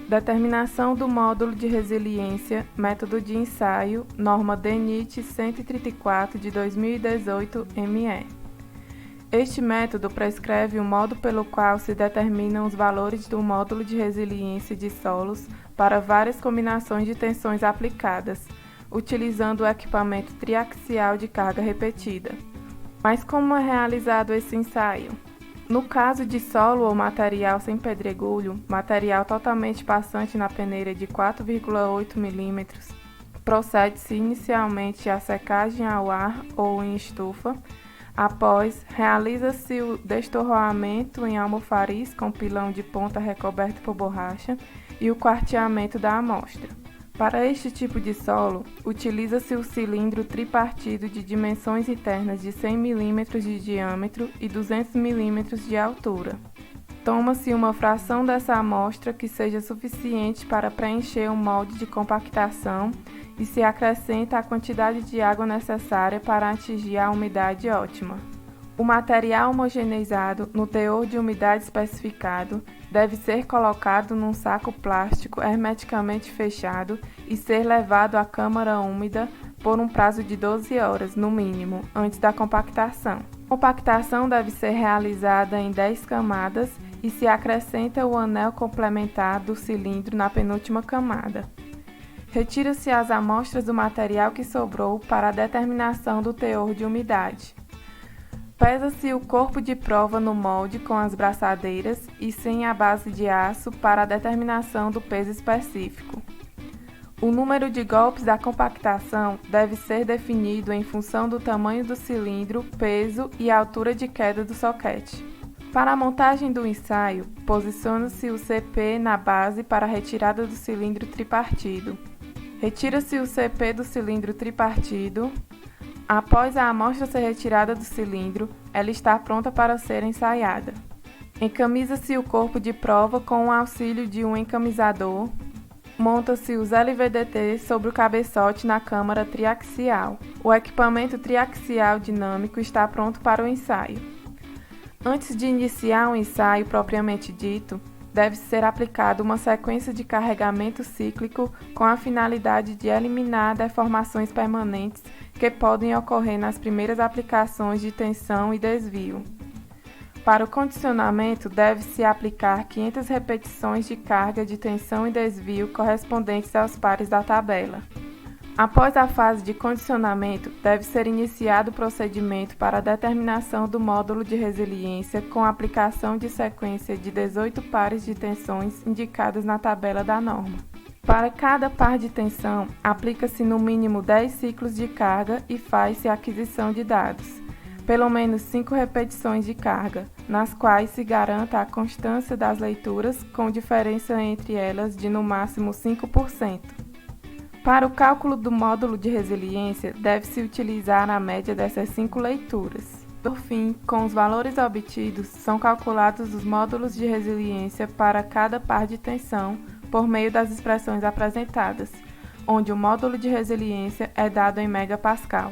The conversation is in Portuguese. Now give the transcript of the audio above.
Determinação do módulo de resiliência, método de ensaio, norma DENIT 134 de 2018-ME. Este método prescreve o modo pelo qual se determinam os valores do módulo de resiliência de solos para várias combinações de tensões aplicadas, utilizando o equipamento triaxial de carga repetida. Mas como é realizado esse ensaio? No caso de solo ou material sem pedregulho, material totalmente passante na peneira de 4,8 mm, procede-se inicialmente a secagem ao ar ou em estufa. Após, realiza-se o destorroamento em almofariz com pilão de ponta recoberto por borracha e o quarteamento da amostra. Para este tipo de solo, utiliza-se o cilindro tripartido de dimensões internas de 100 mm de diâmetro e 200 mm de altura. Toma-se uma fração dessa amostra que seja suficiente para preencher o molde de compactação e se acrescenta a quantidade de água necessária para atingir a umidade ótima. O material homogeneizado, no teor de umidade especificado, deve ser colocado num saco plástico hermeticamente fechado e ser levado à câmara úmida por um prazo de 12 horas, no mínimo, antes da compactação. A compactação deve ser realizada em 10 camadas e se acrescenta o anel complementar do cilindro na penúltima camada. Retira-se as amostras do material que sobrou para a determinação do teor de umidade. Pesa-se o corpo de prova no molde com as braçadeiras e sem a base de aço para a determinação do peso específico. O número de golpes da compactação deve ser definido em função do tamanho do cilindro, peso e altura de queda do soquete. Para a montagem do ensaio, posiciona-se o CP na base para a retirada do cilindro tripartido. Retira-se o CP do cilindro tripartido. Após a amostra ser retirada do cilindro, ela está pronta para ser ensaiada. Encamisa-se o corpo de prova com o auxílio de um encamisador. Monta-se os LVDT sobre o cabeçote na câmara triaxial. O equipamento triaxial dinâmico está pronto para o ensaio. Antes de iniciar o ensaio propriamente dito, deve ser aplicada uma sequência de carregamento cíclico com a finalidade de eliminar deformações permanentes que podem ocorrer nas primeiras aplicações de tensão e desvio. Para o condicionamento, deve-se aplicar 500 repetições de carga de tensão e desvio correspondentes aos pares da tabela. Após a fase de condicionamento, deve ser iniciado o procedimento para a determinação do módulo de resiliência com a aplicação de sequência de 18 pares de tensões indicadas na tabela da norma. Para cada par de tensão, aplica-se no mínimo 10 ciclos de carga e faz-se a aquisição de dados, pelo menos 5 repetições de carga, nas quais se garanta a constância das leituras, com diferença entre elas de no máximo 5%. Para o cálculo do módulo de resiliência, deve-se utilizar a média dessas 5 leituras. Por fim, com os valores obtidos, são calculados os módulos de resiliência para cada par de tensão por meio das expressões apresentadas, onde o módulo de resiliência é dado em megapascal.